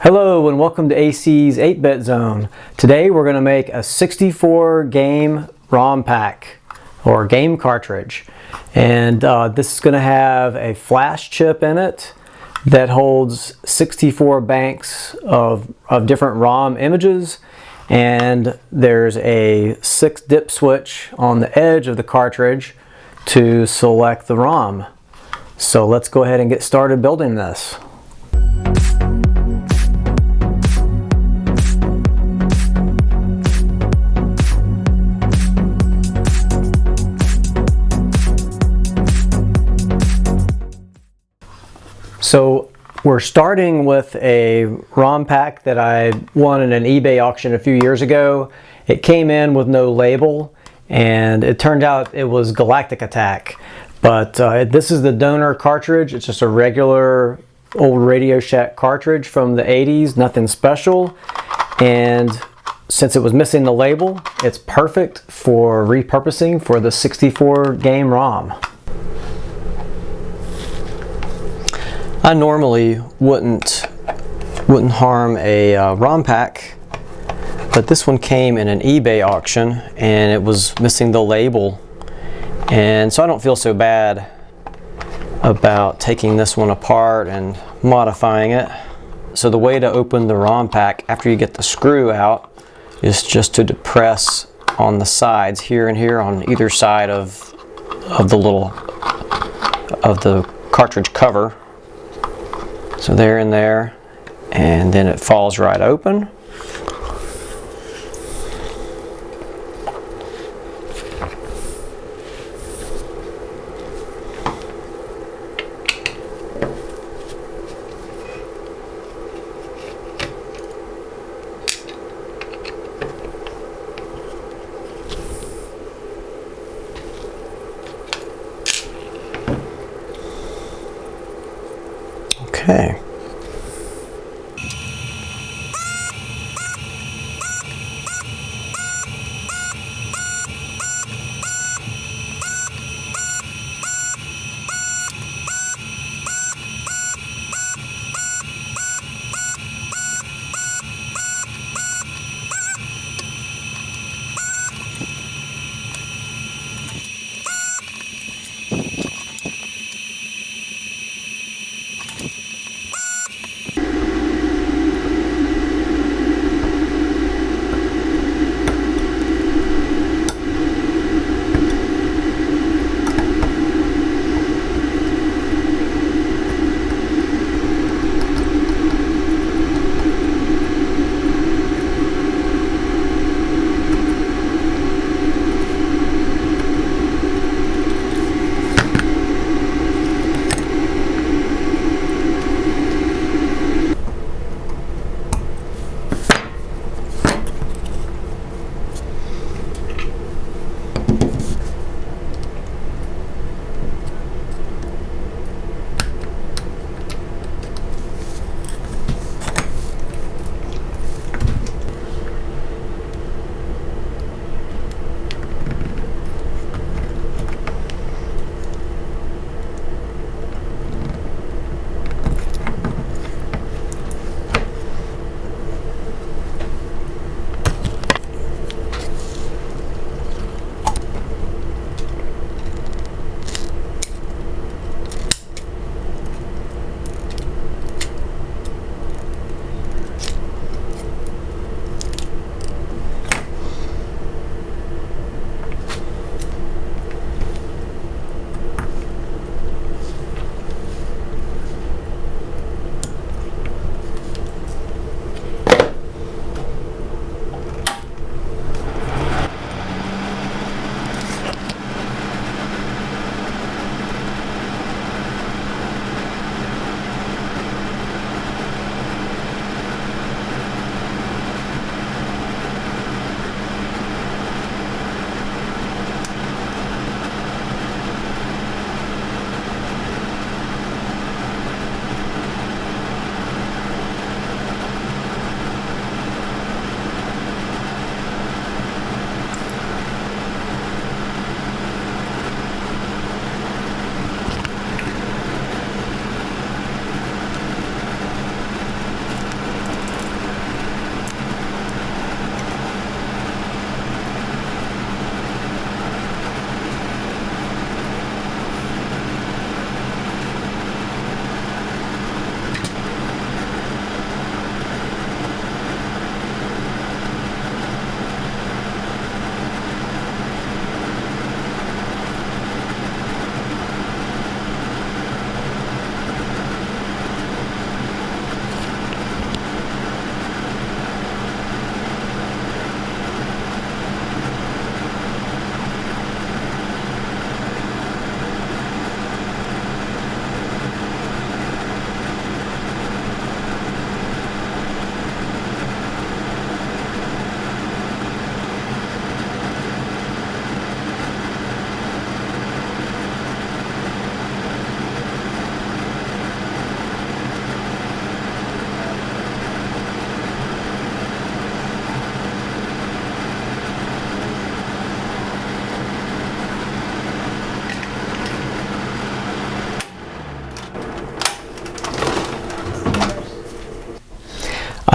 Hello and welcome to AC's 8-Bit Zone. Today we're going to make a 64 game ROM pack or game cartridge, and this is going to have a flash chip in it that holds 64 banks of different ROM images, and there's a 6-dip switch on the edge of the cartridge to select the ROM. So let's go ahead and get started building this. So we're starting with a ROM pack that I won in an eBay auction a few years ago. It came in with no label, and it turned out it was Galactic Attack. But this is the donor cartridge. It's just a regular old Radio Shack cartridge from the 80s, nothing special. And since it was missing the label, it's perfect for repurposing for the 64 game ROM. I normally wouldn't harm a ROM pack, but this one came in an eBay auction and it was missing the label, and so I don't feel so bad about taking this one apart and modifying it. So the way to open the ROM pack after you get the screw out is just to depress on the sides here and here on either side of the cartridge cover. So there and there, and then it falls right open. Okay.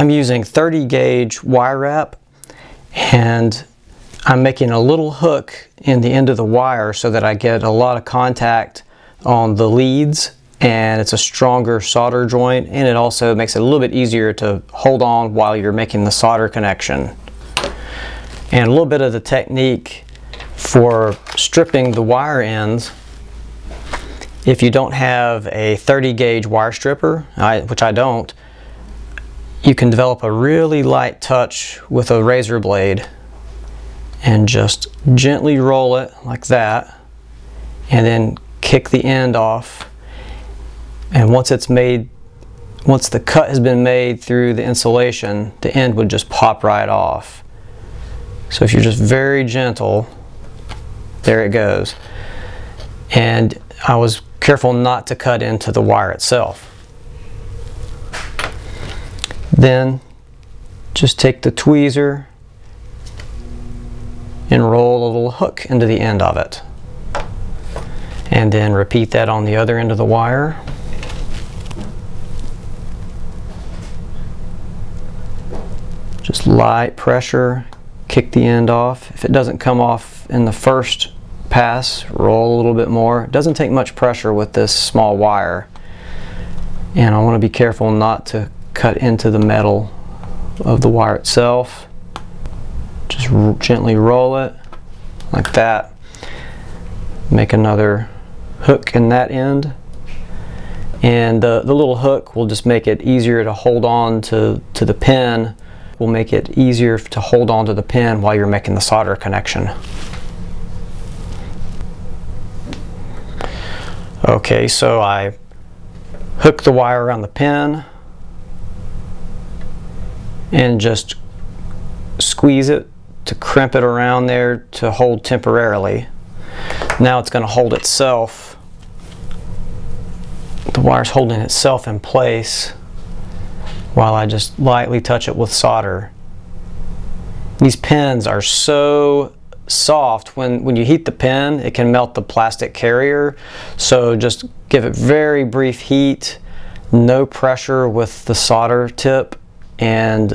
I'm using 30 gauge wire wrap, and I'm making a little hook in the end of the wire so that I get a lot of contact on the leads, and it's a stronger solder joint, and it also makes it a little bit easier to hold on while you're making the solder connection. And a little bit of the technique for stripping the wire ends: if you don't have a 30 gauge wire stripper, which I don't, you can develop a really light touch with a razor blade and just gently roll it like that, and then kick the end off. And once the cut has been made through the insulation, the end would just pop right off. So if you're just very gentle, there it goes. And I was careful not to cut into the wire itself. Then just take the tweezer and roll a little hook into the end of it. And then repeat that on the other end of the wire. Just light pressure, kick the end off. If it doesn't come off in the first pass, roll a little bit more. It doesn't take much pressure with this small wire. And I want to be careful not to cut into the metal of the wire itself. Just gently roll it like that. Make another hook in that end, and the little hook will just make it easier to hold on to the pin. Will make it easier to hold on to the pin while you're making the solder connection. Okay, so I hook the wire around the pin and just squeeze it to crimp it around there to hold temporarily. Now it's going to hold itself. The wire's holding itself in place while I just lightly touch it with solder. These pins are so soft, when you heat the pin, it can melt the plastic carrier. So just give it very brief heat, no pressure with the solder tip, and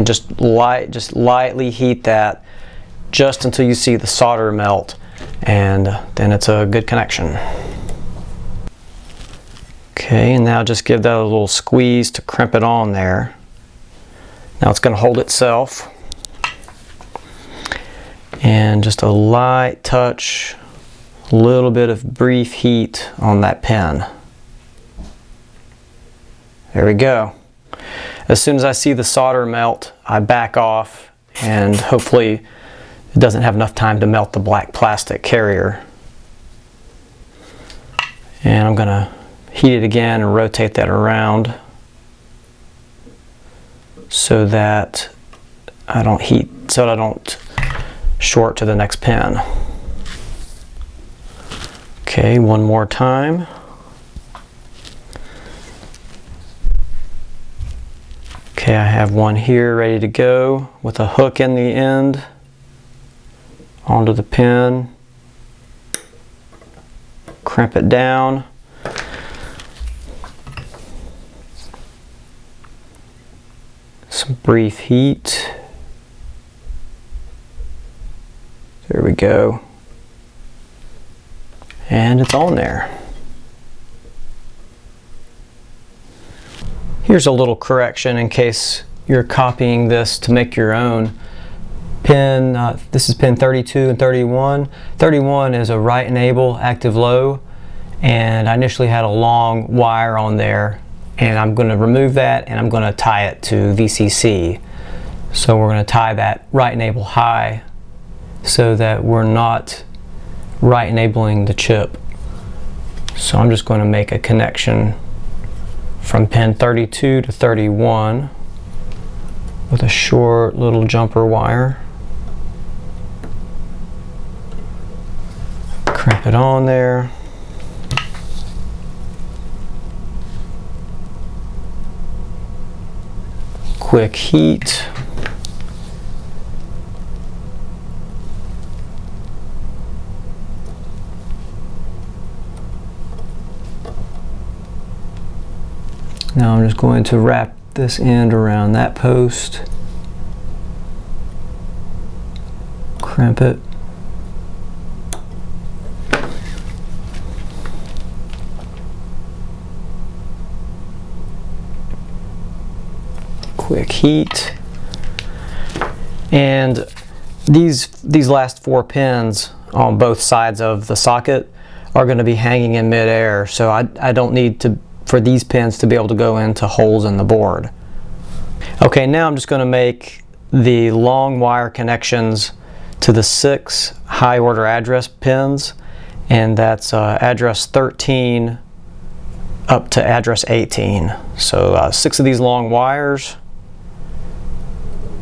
just lightly heat that just until you see the solder melt, and then it's a good connection. Okay, and now just give that a little squeeze to crimp it on there. Now it's going to hold itself, and just a light touch, a little bit of brief heat on that pin. There we go. As soon as I see the solder melt, I back off, and hopefully it doesn't have enough time to melt the black plastic carrier. And I'm going to heat it again and rotate that around so that I don't short to the next pin. Okay, one more time. Okay, I have one here ready to go with a hook in the end onto the pin. Crimp it down. Some brief heat. There we go. And it's on there. Here's a little correction in case you're copying this to make your own. This is pin 32 and 31. 31 is a right enable active low, and I initially had a long wire on there, and I'm going to remove that and I'm going to tie it to VCC. So we're going to tie that right enable high so that we're not right enabling the chip. So I'm just going to make a connection from pin 32 to 31 with a short little jumper wire. Crimp it on there. Quick heat. Now I'm just going to wrap this end around that post, crimp it. Quick heat. And these last 4 pins on both sides of the socket are going to be hanging in midair, so I don't need for these pins to be able to go into holes in the board. Okay, now I'm just going to make the long wire connections to the 6 high order address pins, and that's address 13 up to address 18. So 6 of these long wires.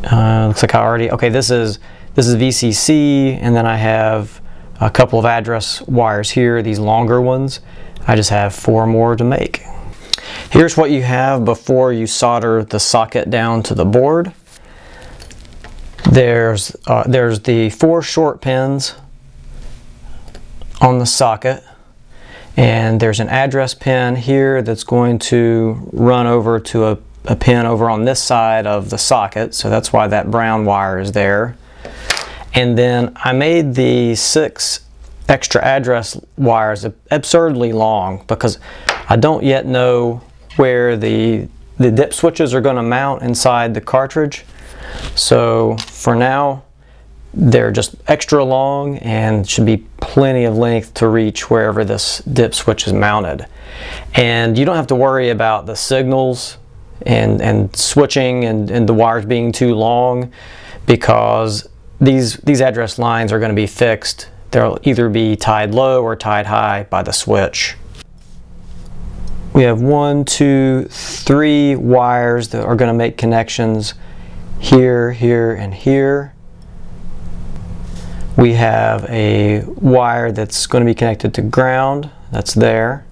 Looks like I already, okay, this is VCC, and then I have a couple of address wires here, these longer ones. I just have 4 more to make. Here's what you have before you solder the socket down to the board. There's the 4 short pins on the socket, and there's an address pin here that's going to run over to a pin over on this side of the socket, so that's why that brown wire is there. And then I made the 6 extra address wires absurdly long because I don't yet know where the dip switches are going to mount inside the cartridge. So for now, they're just extra long and should be plenty of length to reach wherever this dip switch is mounted. And you don't have to worry about the signals and switching and the wires being too long, because these address lines are going to be fixed. They'll either be tied low or tied high by the switch. We have 1, 2, 3 wires that are going to make connections here, here, and here. We have a wire that's going to be connected to ground. That's there.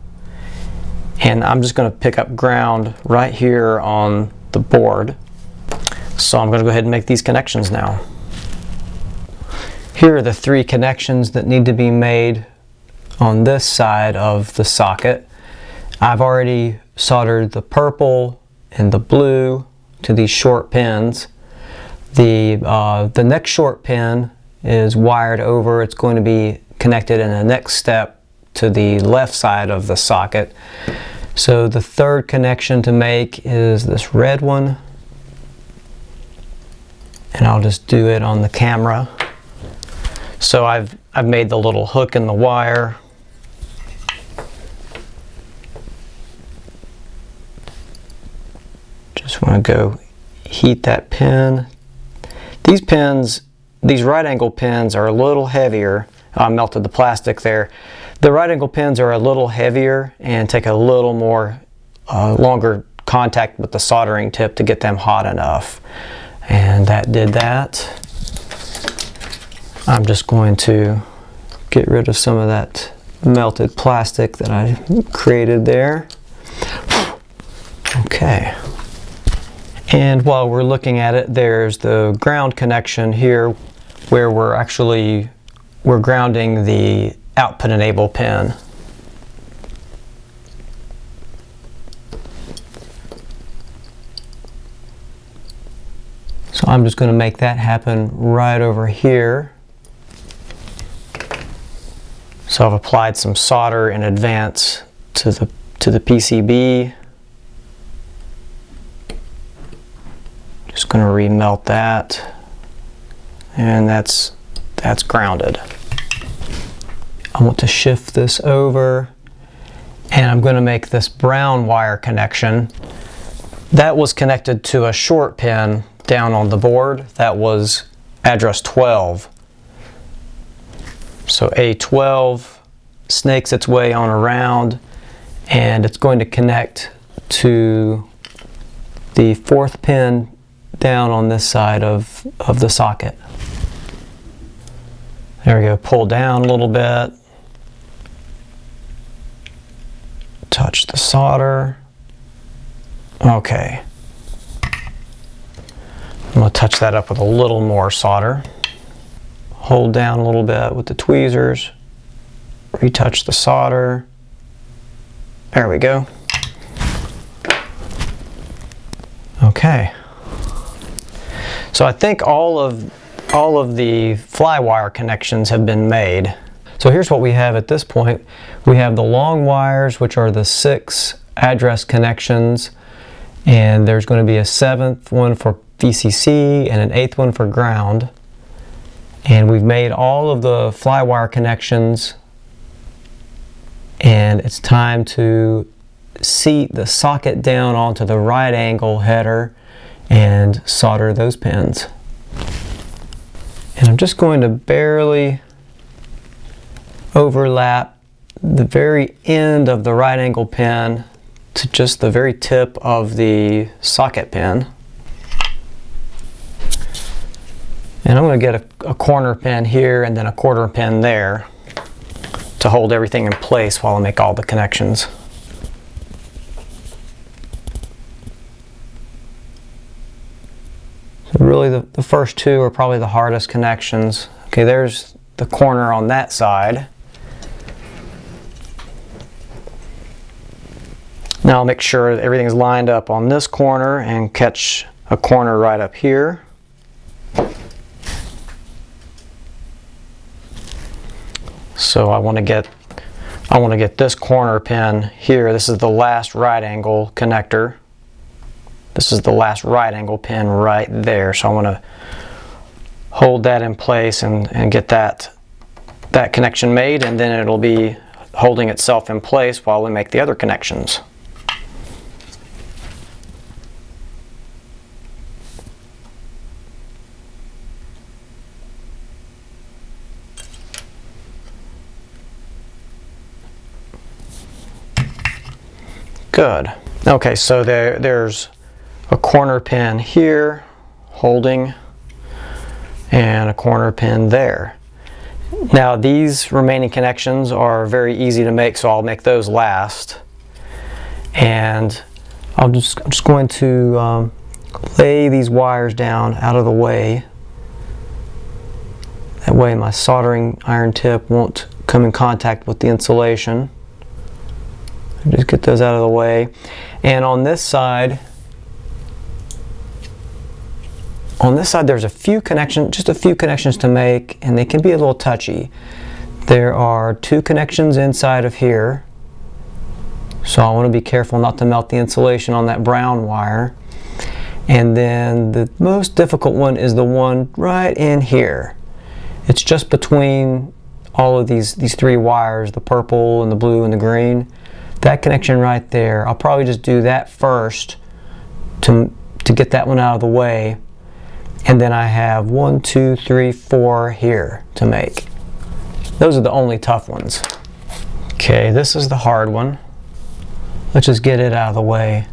And I'm just going to pick up ground right here on the board. So I'm going to go ahead and make these connections now. Here are the 3 connections that need to be made on this side of the socket. I've already soldered the purple and the blue to these short pins. The next short pin is wired over. It's going to be connected in the next step to the left side of the socket. So the 3rd connection to make is this red one, and I'll just do it on the camera. So I've made the little hook in the wire. Just want to go heat that pin. These pins, these right angle pins, are a little heavier. I melted the plastic there. The right angle pins are a little heavier and take a little more longer contact with the soldering tip to get them hot enough. And that did that. I'm just going to get rid of some of that melted plastic that I created there. Okay. And while we're looking at it, there's the ground connection here where we're grounding the output enable pin. So I'm just going to make that happen right over here. So I've applied some solder in advance to the PCB. Just going to remelt that, and that's grounded. I want to shift this over, and I'm going to make this brown wire connection. That was connected to a short pin down on the board. That was address 12. So A12 snakes its way on around, and it's going to connect to the 4th pin down on this side of the socket. There we go. Pull down a little bit. Touch the solder. Okay. I'm going to touch that up with a little more solder. Hold down a little bit with the tweezers. Retouch the solder. There we go. Okay. So I think all of the fly wire connections have been made. So here's what we have at this point. We have the long wires, which are the 6 address connections, and there's going to be a 7th one for VCC and an 8th one for ground. And we've made all of the fly wire connections, and it's time to seat the socket down onto the right angle header and solder those pins. And I'm just going to barely overlap the very end of the right angle pin to just the very tip of the socket pin. And I'm going to get a corner pin here and then a quarter pin there to hold everything in place while I make all the connections. So really the first 2 are probably the hardest connections. Okay, there's the corner on that side. Now I'll make sure that everything's lined up on this corner and catch a corner right up here. So I want to get this corner pin here. This is the last right angle connector. This is the last right angle pin right there. So I want to hold that in place and get that connection made, and then it'll be holding itself in place while we make the other connections. Good. Okay, so there's a corner pin here holding and a corner pin there. Now these remaining connections are very easy to make, so I'll make those last. And I'm just going to lay these wires down out of the way. That way my soldering iron tip won't come in contact with the insulation. Just get those out of the way. And on this side there's just a few connections to make, and they can be a little touchy. There are 2 connections inside of here, so I want to be careful not to melt the insulation on that brown wire. And then the most difficult one is the one right in here. It's just between all of these 3 wires, the purple and the blue and the green. That connection right there, I'll probably just do that first to get that one out of the way. And then I have 1, 2, 3, 4 here to make. Those are the only tough ones. Okay, this is the hard one. Let's just get it out of the way.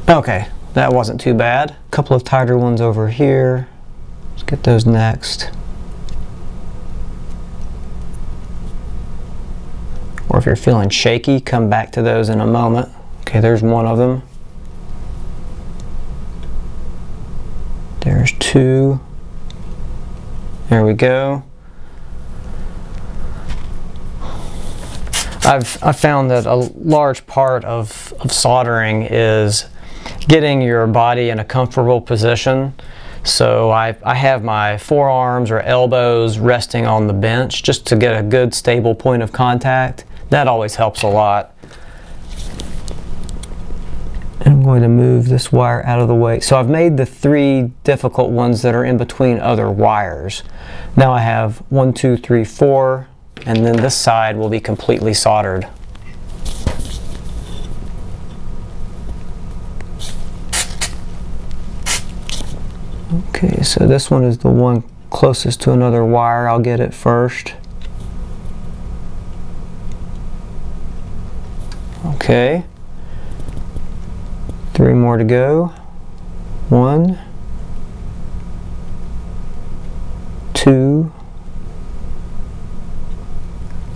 Okay, that wasn't too bad. A couple of tighter ones over here. Let's get those next. Or if you're feeling shaky, come back to those in a moment. Okay, there's one of them. There's 2. There we go. I've found that a large part of soldering is getting your body in a comfortable position. So I have my forearms or elbows resting on the bench just to get a good stable point of contact. That always helps a lot. And I'm going to move this wire out of the way. So I've made the 3 difficult ones that are in between other wires. Now I have 1, 2, 3, 4, and then this side will be completely soldered. Okay, so this one is the one closest to another wire. I'll get it first. Okay, 3 more to go. 1, 2,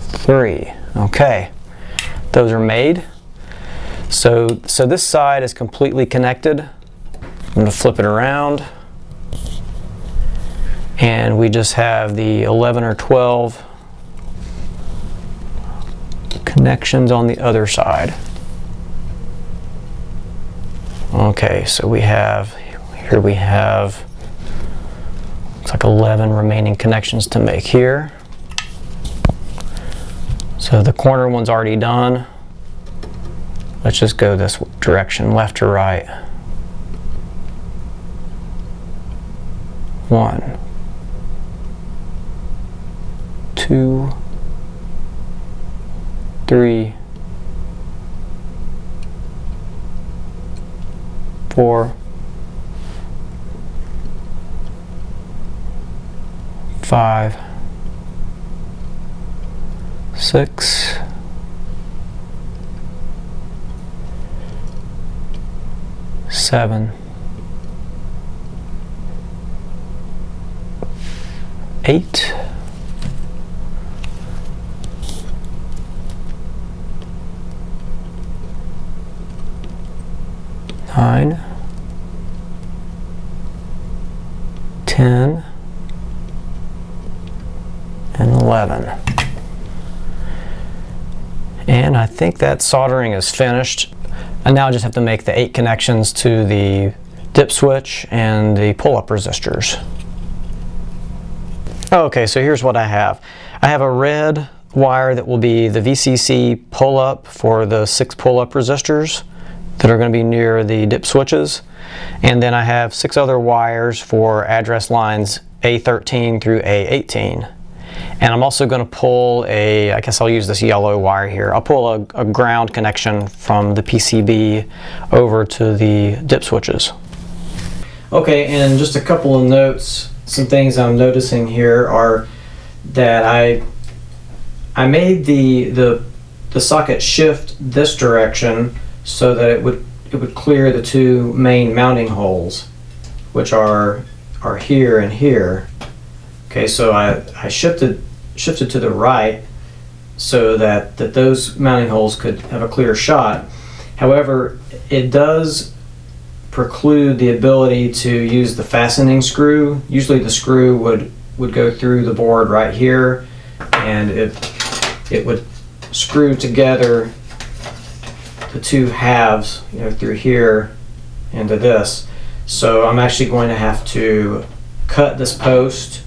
3. Okay, those are made. So this side is completely connected. I'm going to flip it around, and we just have the 11 or 12 connections on the other side. Okay, so we have, here we have, looks like 11 remaining connections to make here. So the corner one's already done. Let's just go this direction, left to right. 1, 2, 3, 4, 5, 6, 7, 8, 9, 10, and 11. And I think that soldering is finished. I now just have to make the 8 connections to the dip switch and the pull-up resistors. Okay, so here's what I have. I have a red wire that will be the VCC pull-up for the 6 pull-up resistors that are going to be near the dip switches. And then I have 6 other wires for address lines A13 through A18. And I'm also going to pull I guess I'll use this yellow wire here. I'll pull a ground connection from the PCB over to the dip switches. Okay, and just a couple of notes. Some things I'm noticing here are that I made the socket shift this direction so that it would clear the 2 main mounting holes, which are here and here. Okay, so I shifted to the right so that those mounting holes could have a clear shot. However, it does preclude the ability to use the fastening screw. Usually the screw would go through the board right here, and it would screw together the 2 halves, you know, through here into this. So I'm actually going to have to cut this post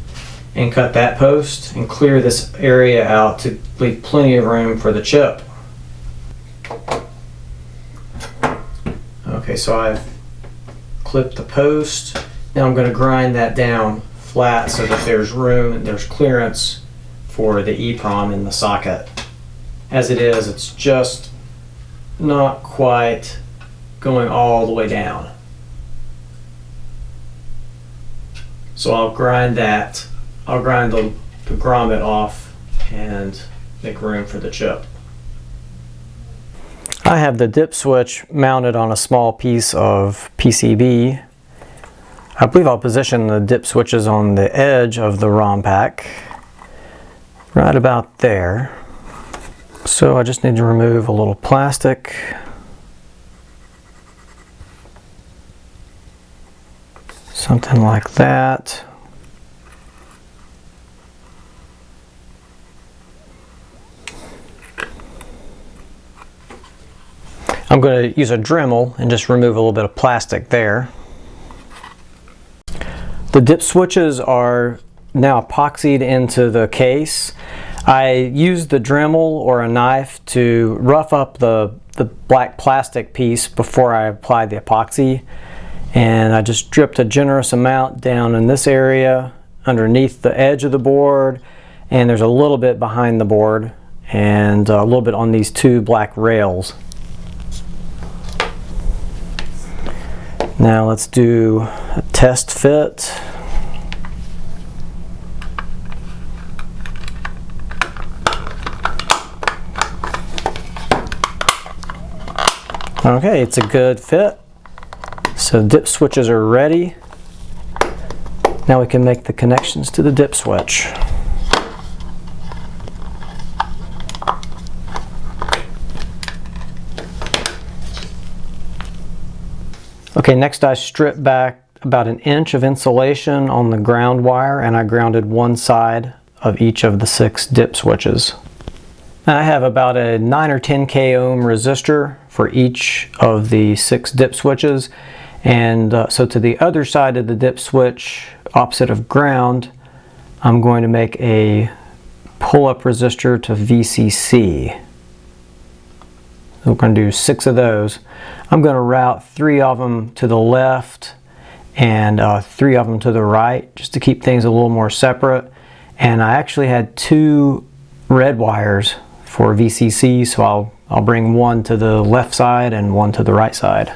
and cut that post and clear this area out to leave plenty of room for the chip. Okay, so I've clipped the post. Now I'm going to grind that down flat so that there's room and there's clearance for the EEPROM in the socket. As it is, it's just not quite going all the way down. So I'll grind that. I'll grind the grommet off and make room for the chip. I have the dip switch mounted on a small piece of PCB. I believe I'll position the dip switches on the edge of the ROM pack, right about there. So I just need to remove a little plastic. Something like that. I'm going to use a Dremel and just remove a little bit of plastic there. The dip switches are now epoxied into the case. I used the Dremel or a knife to rough up the black plastic piece before I applied the epoxy, and I just dripped a generous amount down in this area underneath the edge of the board, and there's a little bit behind the board and a little bit on these 2 black rails. Now let's do a test fit. Okay, it's a good fit. So dip switches are ready. Now we can make the connections to the dip switch. Okay, next I stripped back about 1 inch of insulation on the ground wire, and I grounded one side of each of the 6 dip switches. I have about a 9 or 10K ohm resistor for each of the 6 dip switches, and so to the other side of the dip switch, opposite of ground, I'm going to make a pull-up resistor to VCC. So we're going to do 6 of those. I'm going to route 3 of them to the left and 3 of them to the right, just to keep things a little more separate. And I actually had 2 red wires for VCC, so I'll bring one to the left side and one to the right side.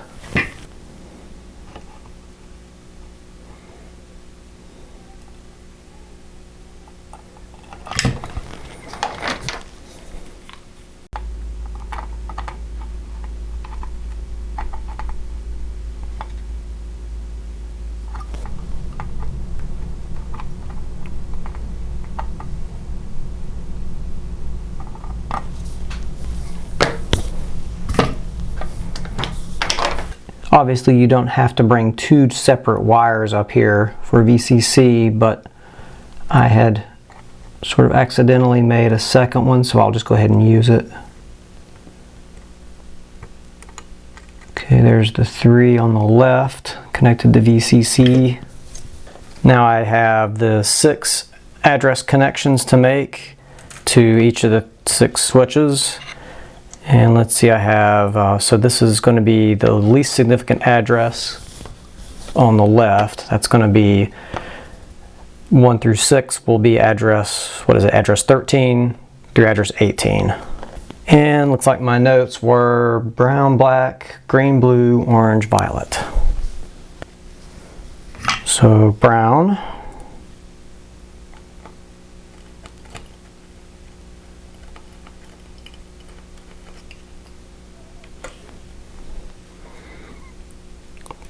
Obviously you don't have to bring 2 separate wires up here for VCC, but I had sort of accidentally made a second one, so I'll just go ahead and use it. Okay, there's the 3 on the left connected to VCC. Now I have the 6 address connections to make to each of the 6 switches. And let's see, I have, so this is going to be the least significant address on the left. That's going to be 1 through 6 will be address, what is it, address 13 through address 18. And looks like my notes were brown, black, green, blue, orange, violet. So brown.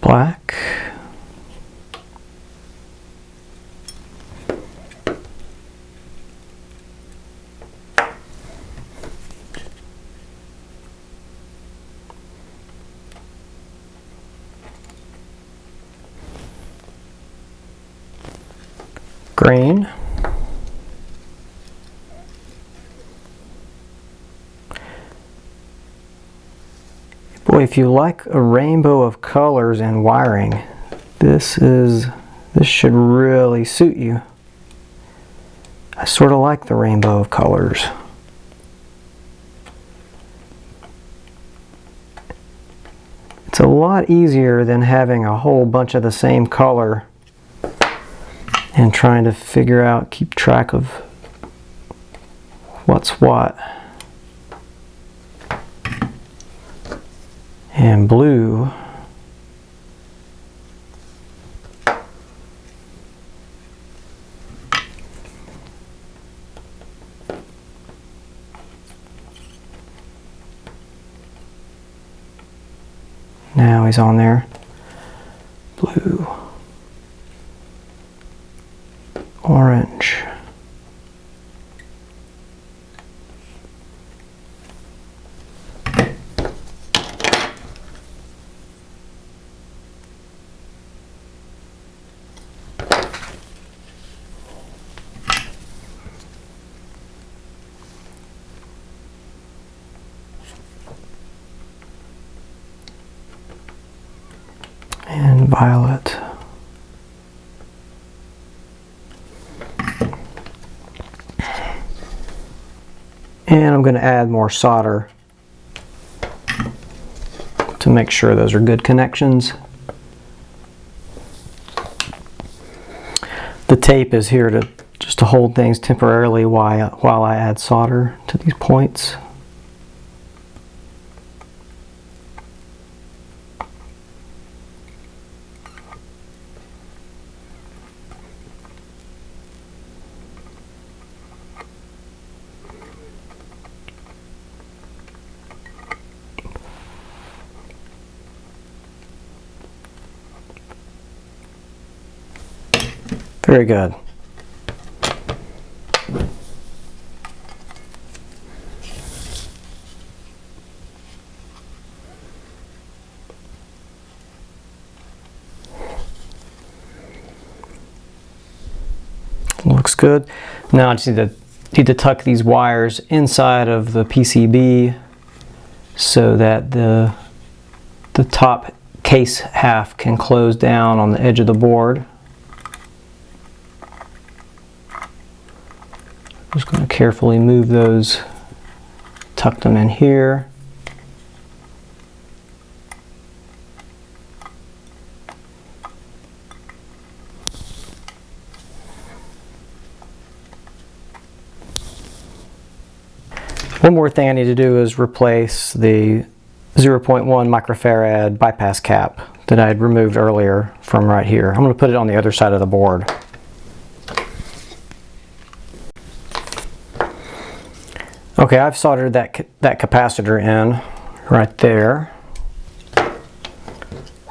Black, green, boy, if you like a rainbow of colors and wiring, this should really suit you. I sort of like the rainbow of colors. It's a lot easier than having a whole bunch of the same color and trying to figure out, keep track of what's what. And blue. Now he's on there. Blue. Orange. And violet. And I'm going to add more solder to make sure those are good connections. The tape is here to just to hold things temporarily while I add solder to these points. Very good. Looks good. Now I just need to need to tuck these wires inside of the PCB so that the top case half can close down on the edge of the board. I'm just going to carefully move those, tuck them in here. One more thing I need to do is replace the 0.1 microfarad bypass cap that I had removed earlier from right here. I'm going to put it on the other side of the board. Okay, I've soldered that capacitor in right there,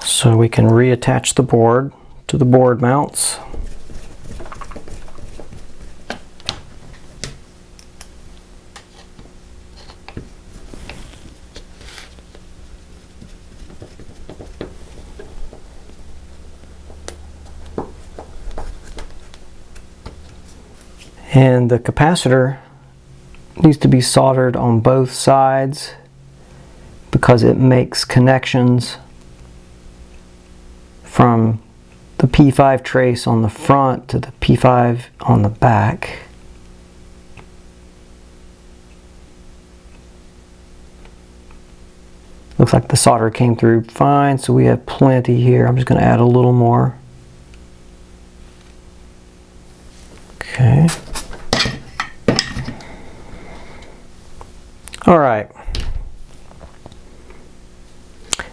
so we can reattach the board to the board mounts. And the capacitor needs to be soldered on both sides because it makes connections from the P5 trace on the front to the P5 on the back. Looks like the solder came through fine, so we have plenty here. I'm just going to add a little more. Okay. All right.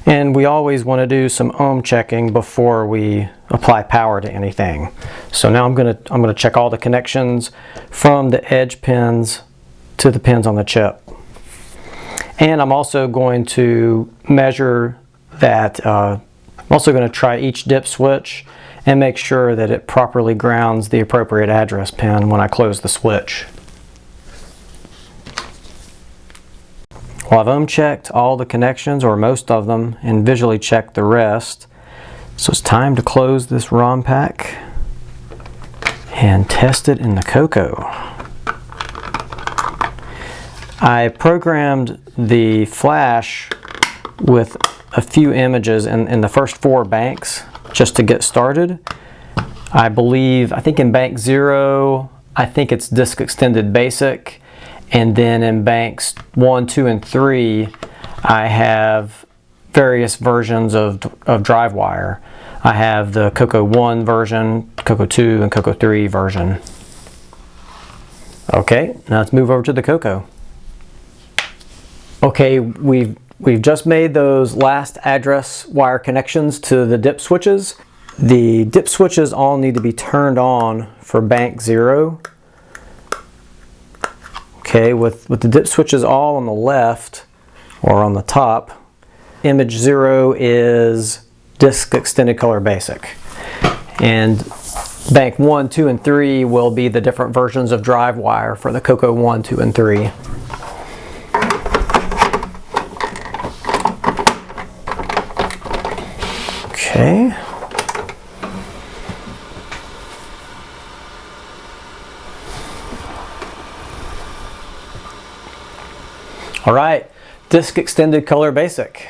And we always want to do some ohm checking before we apply power to anything. So now I'm going to check all the connections from the edge pins to the pins on the chip. And I'm also going to measure that, I'm also going to try each dip switch and make sure that it properly grounds the appropriate address pin when I close the switch. Well, I've ohm checked all the connections, or most of them, and visually checked the rest. So it's time to close this ROM pack and test it in the Coco. I programmed the flash with a few images in the first 4 banks just to get started. I think in bank 0, I think it's disk extended basic. And then in banks 1, 2, and 3, I have various versions of drive wire. I have the Coco 1 version, Coco 2, and Coco 3 version. Okay, now let's move over to the Coco. Okay, we've just made those last address wire connections to the dip switches. The dip switches all need to be turned on for bank 0. Okay, with the dip switches all on the left or on the top, image 0 is disk extended color basic. And bank 1, 2, and 3 will be the different versions of drive wire for the Coco 1, 2, and 3. Okay. All right, disk extended color basic.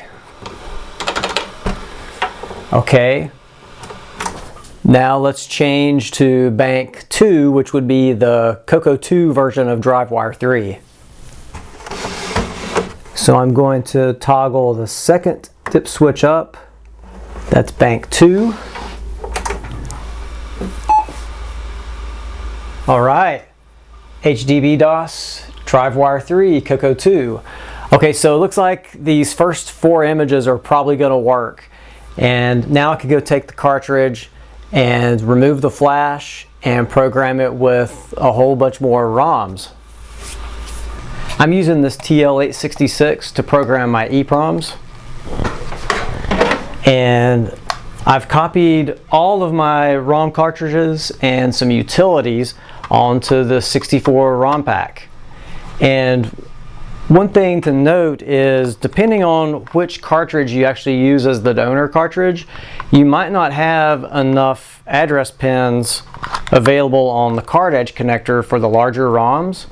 Okay, now let's change to bank 2, which would be the Coco 2 version of DriveWire 3. So I'm going to toggle the second dip switch up. That's bank 2. All right, HDB DOS, DriveWire 3, Coco 2. Okay, so it looks like these first 4 images are probably going to work. And now I could go take the cartridge and remove the flash and program it with a whole bunch more ROMs. I'm using this TL866 to program my EEPROMs. And I've copied all of my ROM cartridges and some utilities onto the 64 ROM pack. And One thing to note is, depending on which cartridge you actually use as the donor cartridge, you might not have enough address pins available on the card edge connector for the larger ROMs.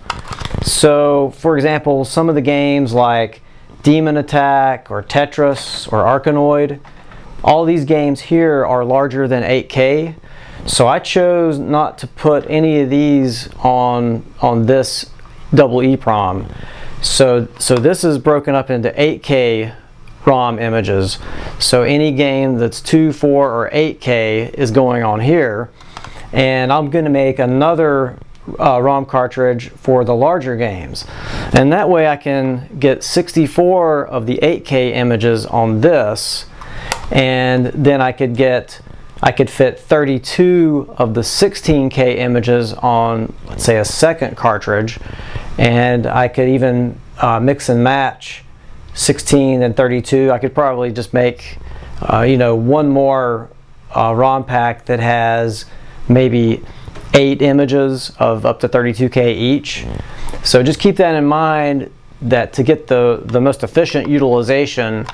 So, for example, some of the games like Demon Attack or Tetris or Arkanoid, all these games here are larger than 8K. So I chose not to put any of these on this double EEPROM. So this is broken up into 8K ROM images. So any game that's 2, 4, or 8K is going on here. And I'm going to make another ROM cartridge for the larger games. And that way I can get 64 of the 8K images on this, and then I could fit 32 of the 16K images on, let's say, a second cartridge. And I could even mix and match 16 and 32. I could probably just make one more ROM pack that has maybe 8 images of up to 32K each. So just keep that in mind, that to get the most efficient utilization,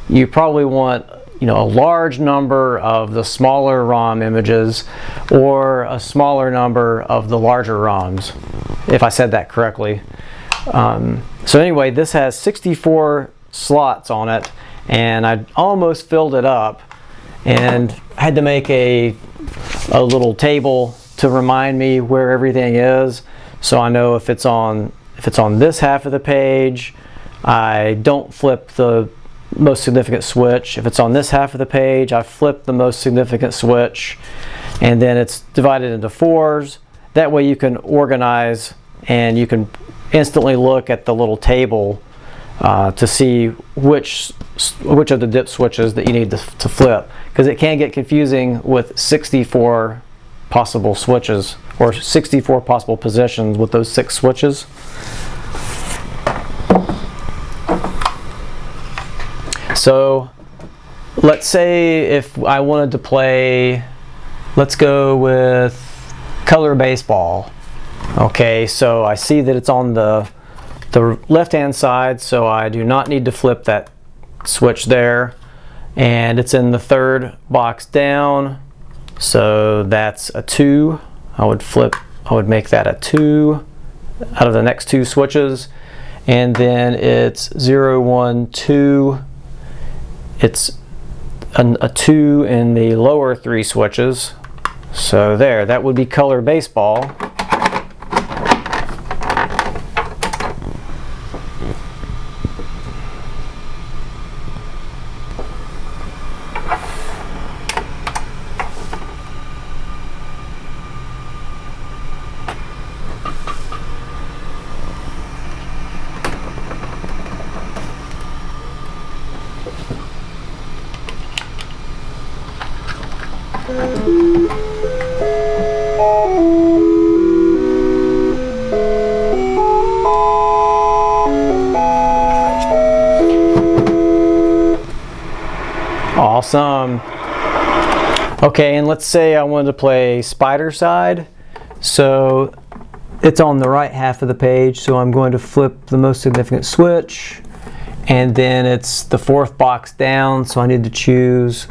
you probably want a large number of the smaller ROM images or a smaller number of the larger ROMs, if I said that correctly. So anyway, this has 64 slots on it, and I almost filled it up, and I had to make a little table to remind me where everything is, so I know if it's on this half of the page, I don't flip the most significant switch. If it's on this half of the page, I flip the most significant switch, and then it's divided into 4s. That way you can organize, and you can instantly look at the little table to see which of the dip switches that you need to flip, because it can get confusing with 64 possible switches, or 64 possible positions with those 6 switches. So let's say if I wanted to play, let's go with color baseball. Okay, so I see that it's on the left hand side, so I do not need to flip that switch there, and it's in the 3rd box down, so that's a 2. I would make that a 2 out of the next 2 switches, and then it's 0, 1, 2. It's a 2 in the lower 3 switches. So there, that would be color baseball. Awesome. Okay, and let's say I wanted to play spider side. So it's on the right half of the page, so I'm going to flip the most significant switch, and then it's the 4th box down, so I need to choose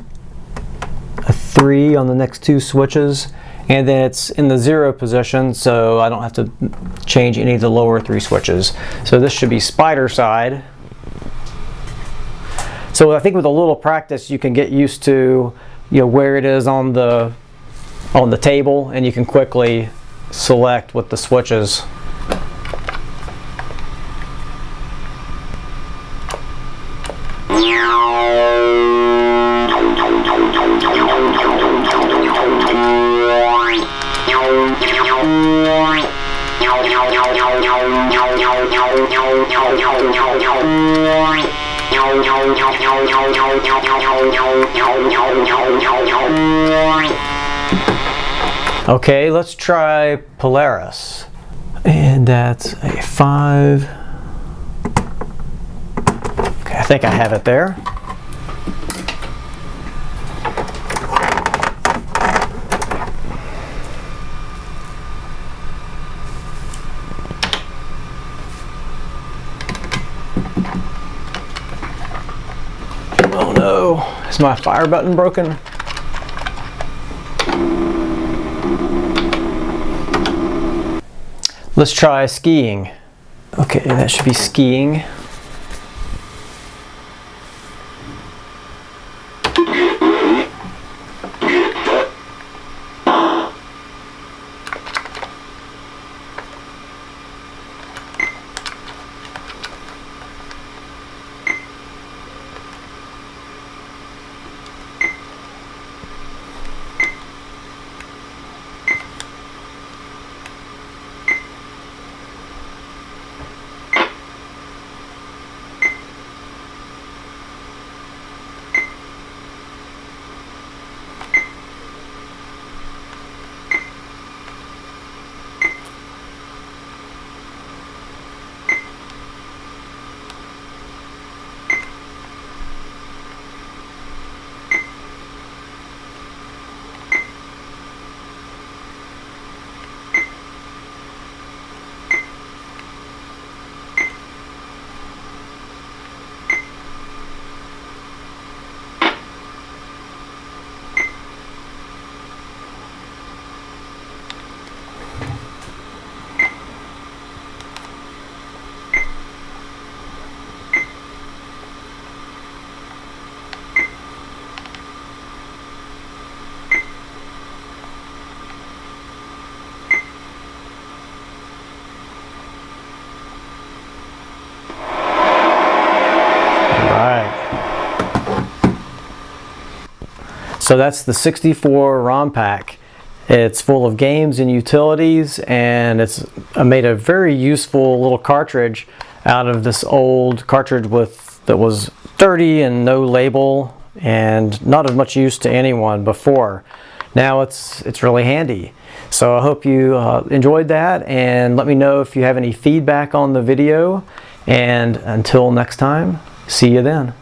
a 3 on the next 2 switches, and then it's in the 0 position, so I don't have to change any of the lower 3 switches. So this should be spider side. So I think with a little practice you can get used to where it is on the table, and you can quickly select with the switches. Okay, let's try Polaris, and that's a 5. Okay, I think I have it there. Oh no, is my fire button broken? Let's try skiing. Okay, that should be skiing. So that's the 64 ROM pack. It's full of games and utilities, and it's made a very useful little cartridge out of this old cartridge that was dirty and no label and not of much use to anyone before. Now it's really handy. So I hope you enjoyed that, and let me know if you have any feedback on the video. And until next time, see you then.